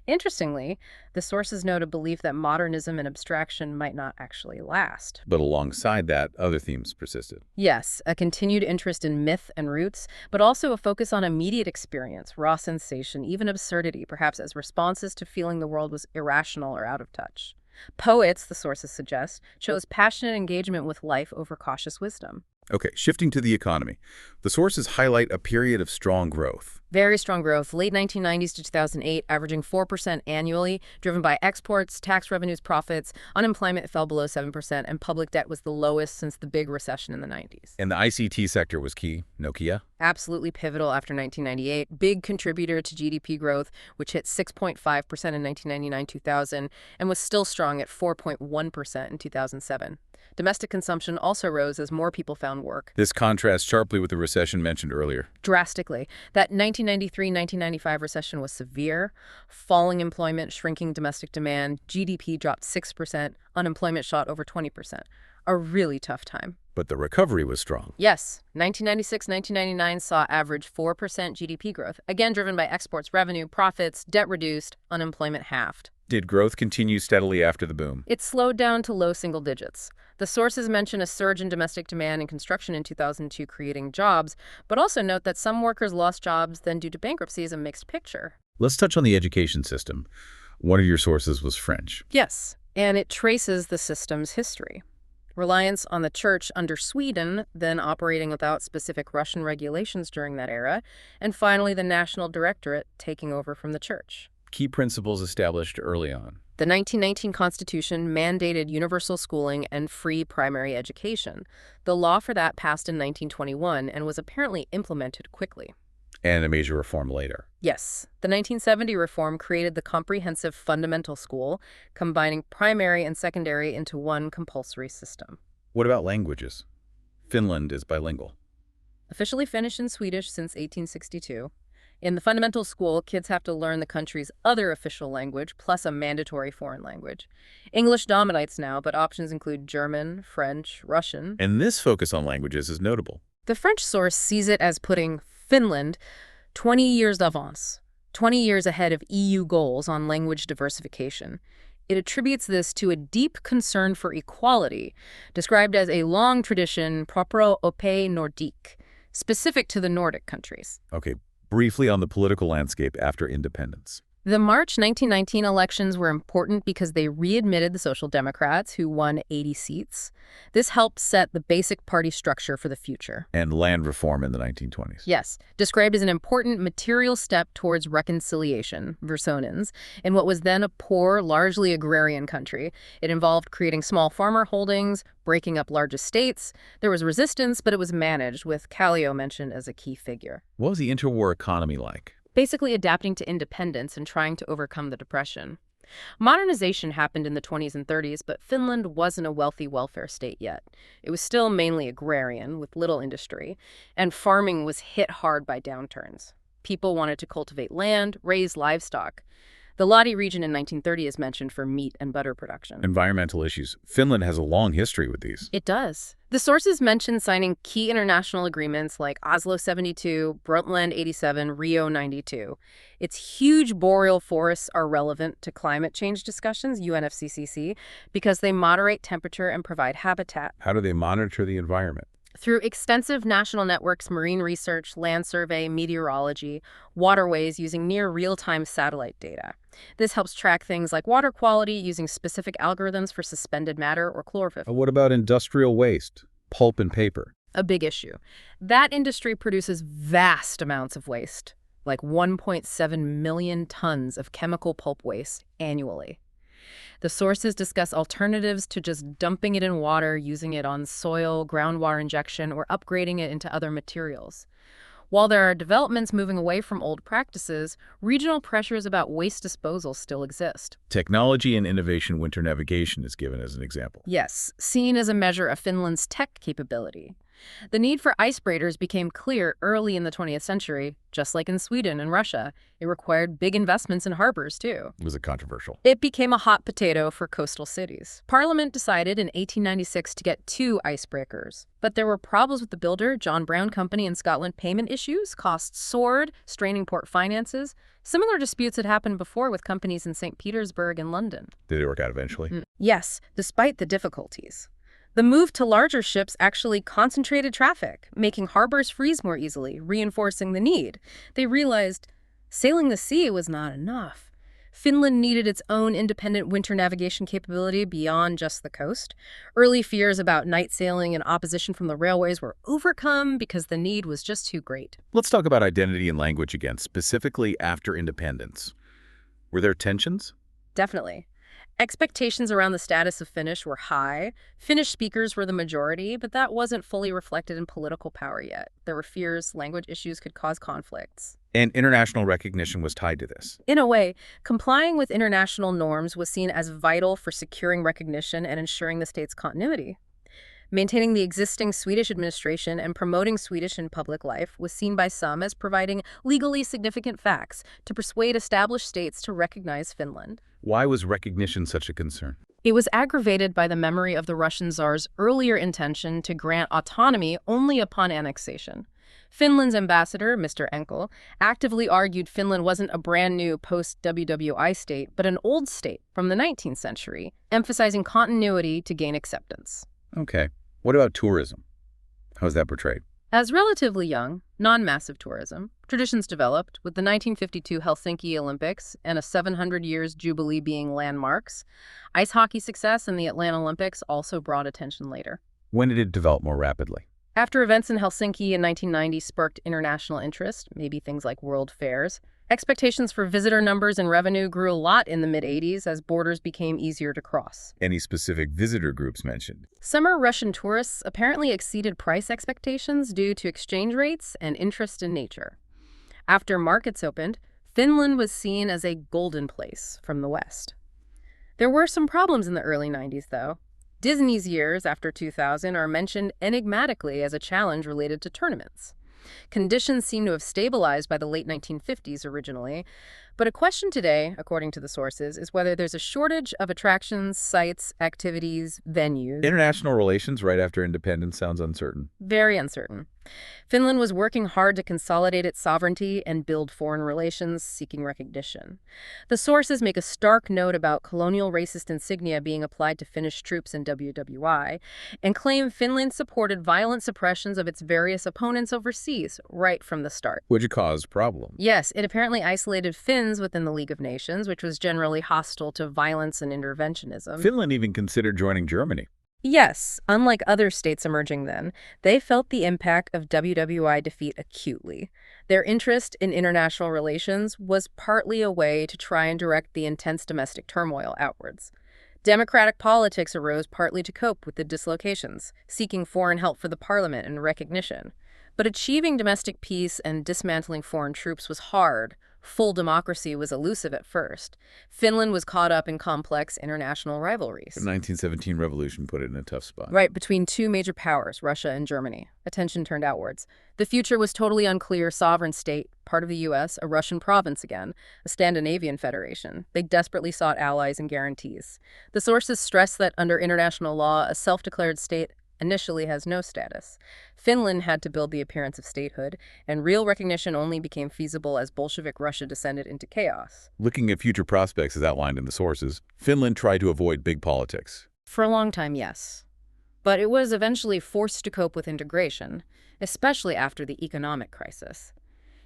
Interestingly, the sources note a belief that modernism and abstraction might not actually last.
But alongside that, other themes persisted.
Yes, a continued interest in myth and roots, but also a focus on immediate experience, raw sensation, even absurdity, perhaps as responses to feeling the world was irrational or out of touch. Poets, the sources suggest, chose passionate engagement with life over cautious wisdom.
Okay, shifting to the economy. The sources highlight a period of strong growth.
Very strong growth, late 1990s to 2008, averaging 4% annually, driven by exports, tax revenues, profits. Unemployment fell below 7%, and public debt was the lowest since the big recession in the 90s.
And the ICT sector was key. Nokia?
Absolutely pivotal after 1998, big contributor to GDP growth, which hit 6.5% in 1999-2000 and was still strong at 4.1% in 2007. Domestic consumption also rose as more people found work.
This contrasts sharply with the recession mentioned earlier.
Drastically. That 1993-1995 recession was severe. Falling employment, shrinking domestic demand, GDP dropped 6%, unemployment shot over 20%. A really tough time.
But the recovery was strong.
Yes, 1996-1999 saw average 4% GDP growth, again driven by exports revenue, profits, debt reduced, unemployment halved.
Did growth continue steadily after the boom?
It slowed down to low single digits. The sources mention a surge in domestic demand and construction in 2002 creating jobs, but also note that some workers lost jobs then due to bankruptcy is a mixed picture.
Let's touch on the education system. One of your sources was French.
Yes, and it traces the system's history. Reliance on the church under Sweden, then operating without specific Russian regulations during that era, and finally the National Directorate taking over from the church.
Key principles established early on.
The 1919 Constitution mandated universal schooling and free primary education. The law for that passed in 1921 and was apparently implemented quickly.
And a major reform later.
Yes, the 1970 reform created the comprehensive fundamental school, combining primary and secondary into one compulsory system.
What about languages? Finland is bilingual.
Officially Finnish and Swedish since 1862. In the fundamental school, kids have to learn the country's other official language, plus a mandatory foreign language. English dominates now, but options include German, French, Russian.
And this focus on languages is notable.
The French source sees it as putting Finland 20 years d'avance, 20 years ahead of EU goals on language diversification. It attributes this to a deep concern for equality, described as a long tradition propre au pays nordique, specific to the Nordic countries.
Okay, briefly on the political landscape after independence.
The March 1919 elections were important because they readmitted the Social Democrats, who won 80 seats. This helped set the basic party structure for the future.
And land reform in the 1920s.
Yes, described as an important material step towards reconciliation, Versonens, in what was then a poor, largely agrarian country. It involved creating small farmer holdings, breaking up large estates. There was resistance, but it was managed, with Kallio mentioned as a key figure.
What was the interwar economy like?
Basically adapting to independence and trying to overcome the Depression. Modernization happened in the 20s and 30s, but Finland wasn't a wealthy welfare state yet. It was still mainly agrarian, with little industry, and farming was hit hard by downturns. People wanted to cultivate land, raise livestock. The Lahti region in 1930 is mentioned for meat and butter production.
Environmental issues. Finland has a long history with these.
It does. The sources mention signing key international agreements like Oslo 72, Brundtland 87, Rio 92. Its huge boreal forests are relevant to climate change discussions, UNFCCC, because they moderate temperature and provide habitat.
How do they monitor the environment?
Through extensive national networks, marine research, land survey, meteorology, waterways using near real-time satellite data. This helps track things like water quality using specific algorithms for suspended matter or chlorophyll.
What about industrial waste, pulp and paper?
A big issue. That industry produces vast amounts of waste, like 1.7 million tons of chemical pulp waste annually. The sources discuss alternatives to just dumping it in water, using it on soil, groundwater injection, or upgrading it into other materials. While there are developments moving away from old practices, regional pressures about waste disposal still exist.
Technology and innovation winter navigation is given as an example.
Yes, seen as a measure of Finland's tech capability. The need for icebreakers became clear early in the 20th century, just like in Sweden and Russia. It required big investments in harbors, too.
Was it controversial?
It became a hot potato for coastal cities. Parliament decided in 1896 to get 2 icebreakers. But there were problems with the builder, John Brown Company in Scotland, payment issues, costs soared, straining port finances. Similar disputes had happened before with companies in St. Petersburg and London.
Did it work out eventually?
Yes, despite the difficulties. The move to larger ships actually concentrated traffic, making harbors freeze more easily, reinforcing the need. They realized sailing the sea was not enough. Finland needed its own independent winter navigation capability beyond just the coast. Early fears about night sailing and opposition from the railways were overcome because the need was just too great.
Let's talk about identity and language again, specifically after independence. Were there tensions?
Definitely. Expectations around the status of Finnish were high. Finnish speakers were the majority, but that wasn't fully reflected in political power yet. There were fears language issues could cause conflicts.
And international recognition was tied to this.
In a way, complying with international norms was seen as vital for securing recognition and ensuring the state's continuity. Maintaining the existing Swedish administration and promoting Swedish in public life was seen by some as providing legally significant facts to persuade established states to recognize Finland.
Why was recognition such a concern?
It was aggravated by the memory of the Russian Tsar's earlier intention to grant autonomy only upon annexation. Finland's ambassador, Mr. Enkel, actively argued Finland wasn't a brand new post-WWI state, but an old state from the 19th century, emphasizing continuity to gain acceptance.
Okay. What about tourism? How is that portrayed?
As relatively young, non-massive tourism, traditions developed, with the 1952 Helsinki Olympics and a 700 years jubilee being landmarks. Ice hockey success in the Atlanta Olympics also brought attention later.
When did it develop more rapidly?
After events in Helsinki in 1990 sparked international interest, maybe things like world fairs, expectations for visitor numbers and revenue grew a lot in the mid-'80s as borders became easier to cross.
Any specific visitor groups mentioned?
Summer Russian tourists apparently exceeded price expectations due to exchange rates and interest in nature. After markets opened, Finland was seen as a golden place from the West. There were some problems in the early 90s, though. Disney's years after 2000 are mentioned enigmatically as a challenge related to tournaments. Conditions seem to have stabilized by the late 1950s originally, but a question today, according to the sources, is whether there's a shortage of attractions, sites, activities, venues.
International relations right after independence sounds uncertain.
Very uncertain. Finland was working hard to consolidate its sovereignty and build foreign relations, seeking recognition. The sources make a stark note about colonial racist insignia being applied to Finnish troops in WWI and claim Finland supported violent suppressions of its various opponents overseas right from the start.
Which caused problems.
Yes, it apparently isolated Finns within the League of Nations, which was generally hostile to violence and interventionism.
Finland even considered joining Germany.
Yes, unlike other states emerging then, they felt the impact of WWI defeat acutely. Their interest in international relations was partly a way to try and direct the intense domestic turmoil outwards. Democratic politics arose partly to cope with the dislocations, seeking foreign help for the parliament and recognition. But achieving domestic peace and dismantling foreign troops was hard. Full democracy was elusive at first. Finland was caught up in complex international rivalries.
The 1917 revolution put it in a tough spot.
Right, between two major powers, Russia and Germany. Attention turned outwards. The future was totally unclear. Sovereign state, part of the U.S., a Russian province again, a Scandinavian federation. They desperately sought allies and guarantees. The sources stress that under international law, a self-declared state initially has no status. Finland had to build the appearance of statehood, and real recognition only became feasible as Bolshevik Russia descended into chaos.
Looking at future prospects as outlined in the sources, Finland tried to avoid big politics.
For a long time, yes. But it was eventually forced to cope with integration, especially after the economic crisis.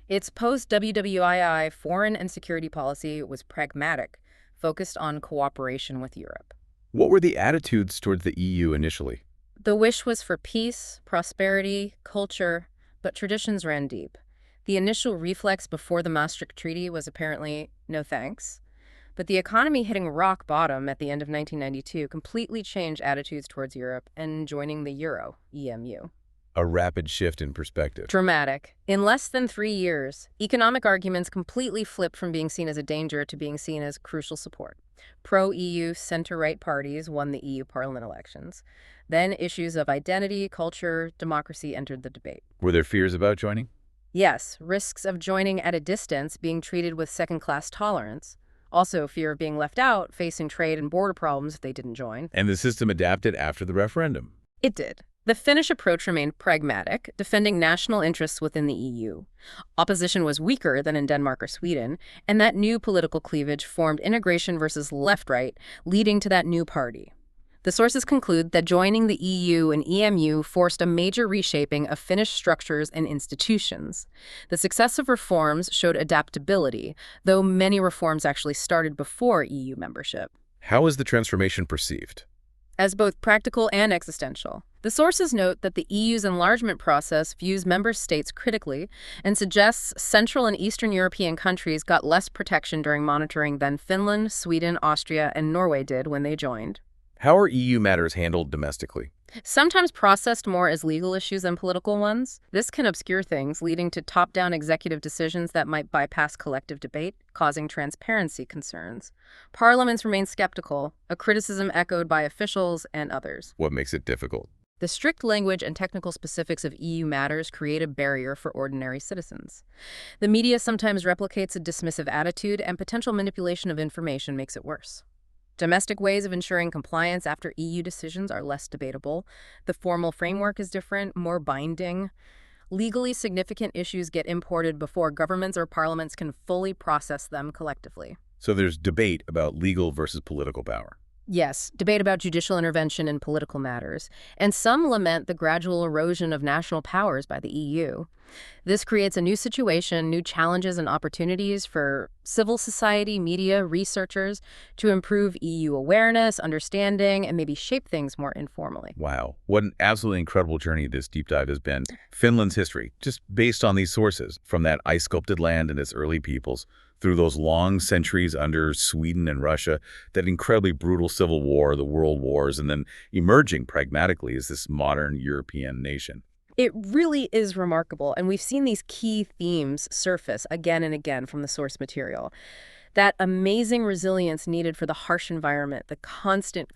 Its post-WWII foreign and security policy was pragmatic, focused on cooperation with Europe.
What were the attitudes towards the EU initially?
The wish was for peace, prosperity, culture, but traditions ran deep. The initial reflex before the Maastricht Treaty was apparently no thanks. But the economy hitting rock bottom at the end of 1992 completely changed attitudes towards Europe and joining the Euro, EMU.
A rapid shift in perspective.
Dramatic. In less than 3 years, economic arguments completely flipped from being seen as a danger to being seen as crucial support. Pro-EU center-right parties won the EU Parliament elections. Then issues of identity, culture, democracy entered the debate.
Were there fears about joining?
Yes, risks of joining at a distance, being treated with second-class tolerance. Also, fear of being left out, facing trade and border problems if they didn't join.
And the system adapted after the referendum.
It did. The Finnish approach remained pragmatic, defending national interests within the EU. Opposition was weaker than in Denmark or Sweden, and that new political cleavage formed integration versus left-right, leading to that new party. The sources conclude that joining the EU and EMU forced a major reshaping of Finnish structures and institutions. The successive reforms showed adaptability, though many reforms actually started before EU membership.
How is the transformation perceived?
As both practical and existential. The sources note that the EU's enlargement process views member states critically and suggests Central and Eastern European countries got less protection during monitoring than Finland, Sweden, Austria, and Norway did when they joined.
How are EU matters handled domestically?
Sometimes processed more as legal issues than political ones. This can obscure things, leading to top-down executive decisions that might bypass collective debate, causing transparency concerns. Parliaments remain skeptical, a criticism echoed by officials and others.
What makes it difficult?
The strict language and technical specifics of EU matters create a barrier for ordinary citizens. The media sometimes replicates a dismissive attitude, and potential manipulation of information makes it worse. Domestic ways of ensuring compliance after EU decisions are less debatable. The formal framework is different, more binding. Legally significant issues get imported before governments or parliaments can fully process them collectively.
So there's debate about legal versus political power.
Yes, debate about judicial intervention in political matters, and some lament the gradual erosion of national powers by the EU. This creates a new situation, new challenges and opportunities for civil society, media, researchers to improve EU awareness, understanding, and maybe shape things more informally.
Wow, what an absolutely incredible journey this deep dive has been. Finland's history, just based on these sources, from that ice-sculpted land and its early peoples, through those long centuries under Sweden and Russia, that incredibly brutal civil war, the world wars, and then emerging pragmatically as this modern European nation.
It really is remarkable, and we've seen these key themes surface again and again from the source material. That amazing resilience needed for the harsh environment, the constant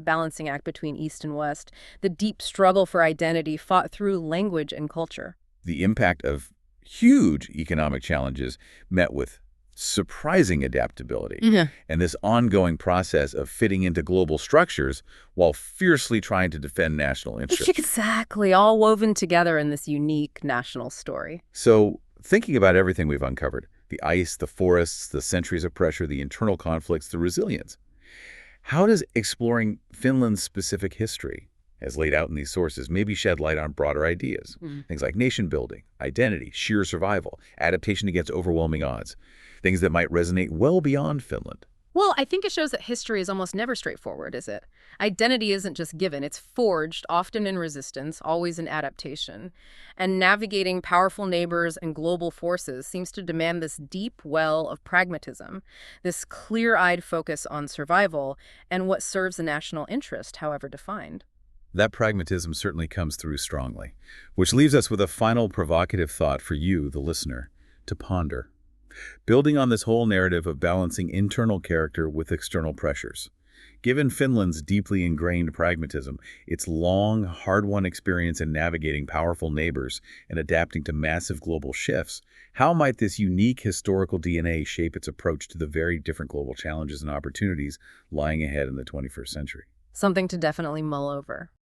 balancing act between East and West, the deep struggle for identity fought through language and culture.
The impact of huge economic challenges met with surprising adaptability, and this ongoing process of fitting into global structures while fiercely trying to defend national interests.
Exactly, all woven together in this unique national story.
So, thinking about everything we've uncovered, the ice, the forests, the centuries of pressure, the internal conflicts, the resilience, how does exploring Finland's specific history, as laid out in these sources, maybe shed light on broader ideas? Things like nation building, identity, sheer survival, adaptation against overwhelming odds. Things that might resonate well beyond Finland.
Well, I think it shows that history is almost never straightforward, is it? Identity isn't just given, it's forged, often in resistance, always in adaptation. And navigating powerful neighbors and global forces seems to demand this deep well of pragmatism, this clear-eyed focus on survival and what serves the national interest, however defined.
That pragmatism certainly comes through strongly, which leaves us with a final provocative thought for you, the listener, to ponder. Building on this whole narrative of balancing internal character with external pressures. Given Finland's deeply ingrained pragmatism, its long, hard-won experience in navigating powerful neighbors and adapting to massive global shifts, how might this unique historical DNA shape its approach to the very different global challenges and opportunities lying ahead in the 21st century?
Something to definitely mull over.